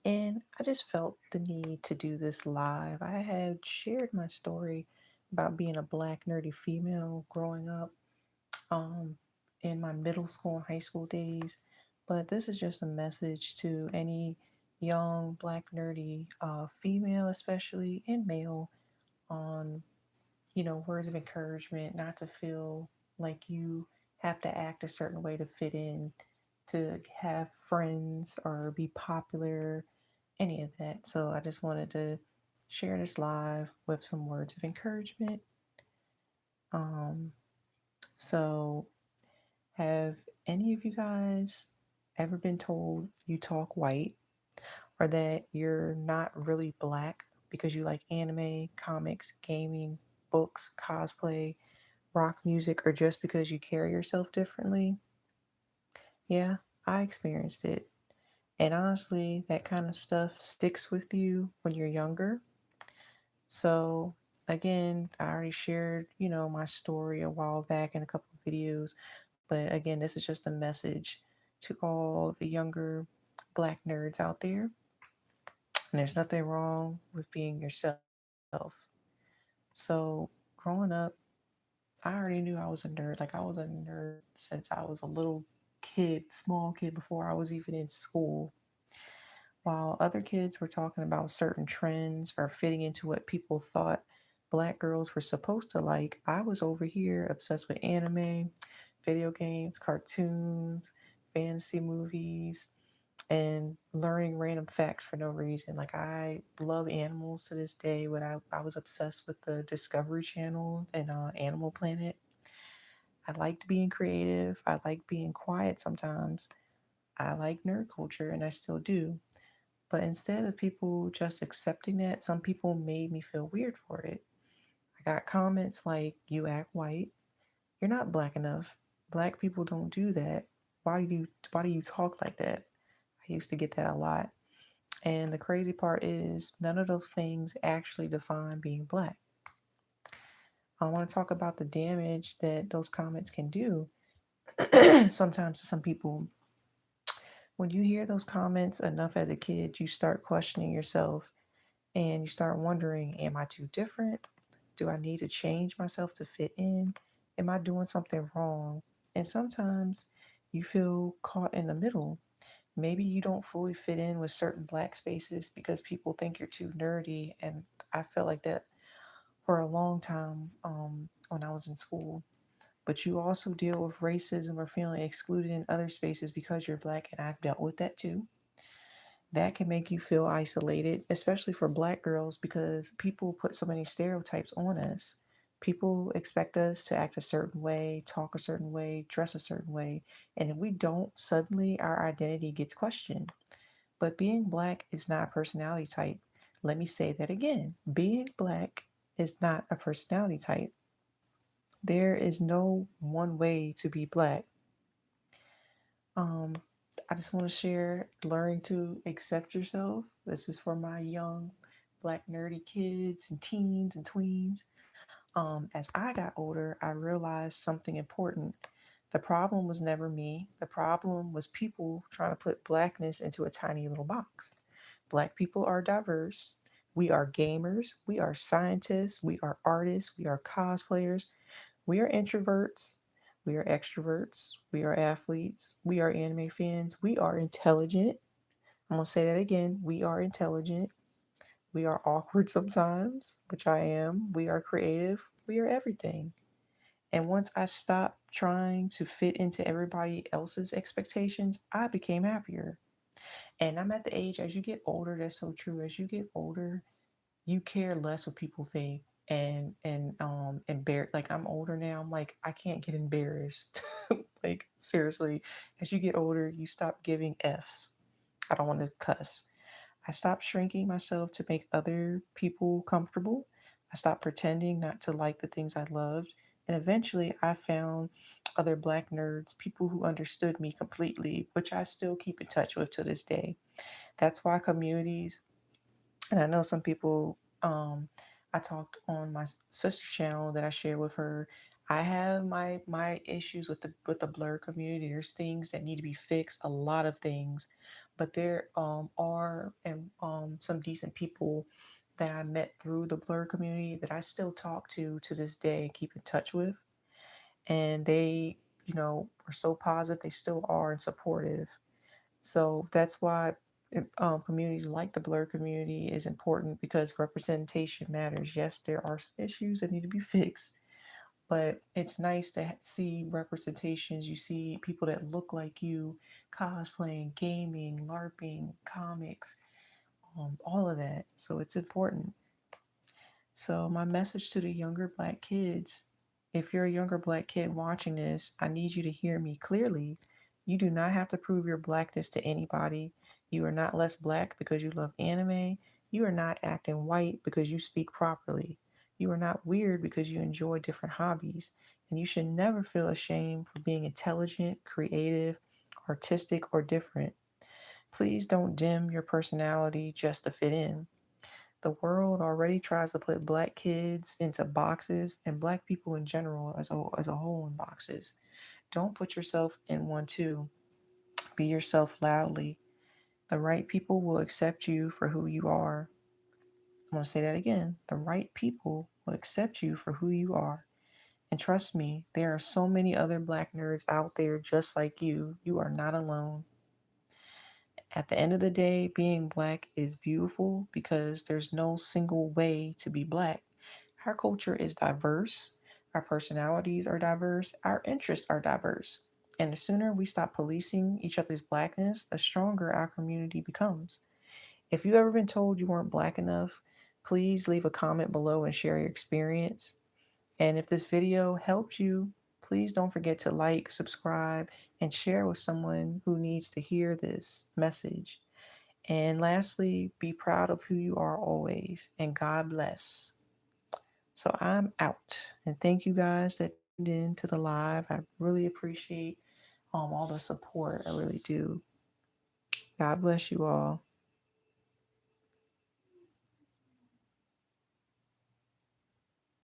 And I just felt the need to do this live. I had shared my story about being a black nerdy female growing up um, in my middle school and high school days. But this is just a message to any young black nerdy female, especially and male, on words of encouragement, not to feel like you have to act a certain way to fit in, to have friends or be popular, any of that. So I just wanted to share this live with some words of encouragement. Um, so, have any of you guys ever been told you talk white or that you're not really black because you like anime, comics, gaming, books, cosplay, rock music, or just because you carry yourself differently? Yeah, I experienced it. And honestly, that kind of stuff sticks with you when you're younger. So, again, I already shared, my story a while back in a couple of videos. But again, this is just a message to all the younger black nerds out there. And there's nothing wrong with being yourself. So, growing up, I already knew I was a nerd. Like, I was a nerd since I was a little kid, small kid, before I was even in school. While other kids were talking about certain trends or fitting into what people thought black girls were supposed to like, I was over here obsessed with anime, video games, cartoons, fantasy movies, and learning random facts for no reason. Like, I love animals to this day, but I was obsessed with the Discovery Channel and Animal Planet. I liked being creative. I liked being quiet sometimes. I like nerd culture, and I still do. But instead of people just accepting that, some people made me feel weird for it. I got comments like, "You act white. You're not black enough. Black people don't do that. Why do you talk like that?" I used to get that a lot. And the crazy part is none of those things actually define being black. I want to talk about the damage that those comments can do sometimes to some people. When you hear those comments enough as a kid, you start questioning yourself and you start wondering, am I too different? Do I need to change myself to fit in? Am I doing something wrong? And sometimes you feel caught in the middle. Maybe you don't fully fit in with certain black spaces because people think you're too nerdy. And I felt like that for a long time when I was in school. But you also deal with racism or feeling excluded in other spaces because you're black, and I've dealt with that too. That can make you feel isolated, especially for black girls, because people put so many stereotypes on us. People expect us to act a certain way, talk a certain way, dress a certain way, and if we don't, suddenly our identity gets questioned. But being black is not a personality type. Let me say that again. Being black is not a personality type. There is no one way to be black. Um, I just want to share learning to accept yourself. This is for my young black nerdy kids and teens and tweens. As I got older, I realized something important. The problem was never me. The problem was people trying to put blackness into a tiny little box. Black people are diverse. We are gamers. We are scientists. We are artists. We are cosplayers. We are introverts. We are extroverts. We are athletes. We are anime fans. We are intelligent. I'm going to say that again. We are intelligent. We are awkward sometimes, which I am. We are creative. We are everything. And once I stopped trying to fit into everybody else's expectations, I became happier. And I'm at the age, as you get older, that's so true. As you get older, you care less what people think. And embarrassed, like, I'm older now, I'm like, I can't get embarrassed. Like, seriously, as you get older, you stop giving f's. I don't want to cuss. I stopped shrinking myself to make other people comfortable. I stopped pretending not to like the things I loved. And eventually I found other black nerds, people who understood me completely, which I still keep in touch with to this day. That's why communities, and I know some people, I talked on my sister's channel that I share with her. I have my issues with the Blerd community. There's things that need to be fixed, a lot of things. but there are and some decent people that I met through the Blerd community that I still talk to this day and keep in touch with. And they, are so positive. They still are and supportive. So that's why communities like the Blerd community is important because representation matters. Yes, there are some issues that need to be fixed, but it's nice to see representations. You see people that look like you, cosplaying, gaming, LARPing, comics, all of that. So it's important. So, my message to the younger black kids, if you're a younger black kid watching this, I need you to hear me clearly. You do not have to prove your blackness to anybody. You are not less black because you love anime. You are not acting white because you speak properly. You are not weird because you enjoy different hobbies. And you should never feel ashamed for being intelligent, creative, artistic, or different. Please don't dim your personality just to fit in. The world already tries to put black kids into boxes and black people in general as a whole in boxes. Don't put yourself in one too. Be yourself loudly. The right people will accept you for who you are. I'm going to say that again. The right people will accept you for who you are. And trust me, there are so many other black nerds out there just like you. You are not alone. At the end of the day, being black is beautiful because there's no single way to be black. Our culture is diverse, our personalities are diverse, our interests are diverse. And the sooner we stop policing each other's blackness, the stronger our community becomes. If you've ever been told you weren't black enough, please leave a comment below and share your experience. And if this video helped you, please don't forget to like, subscribe, and share with someone who needs to hear this message. And lastly, be proud of who you are always, and God bless. So I'm out. And thank you guys that tuned in to the live. I really appreciate all the support. I really do. God bless you all.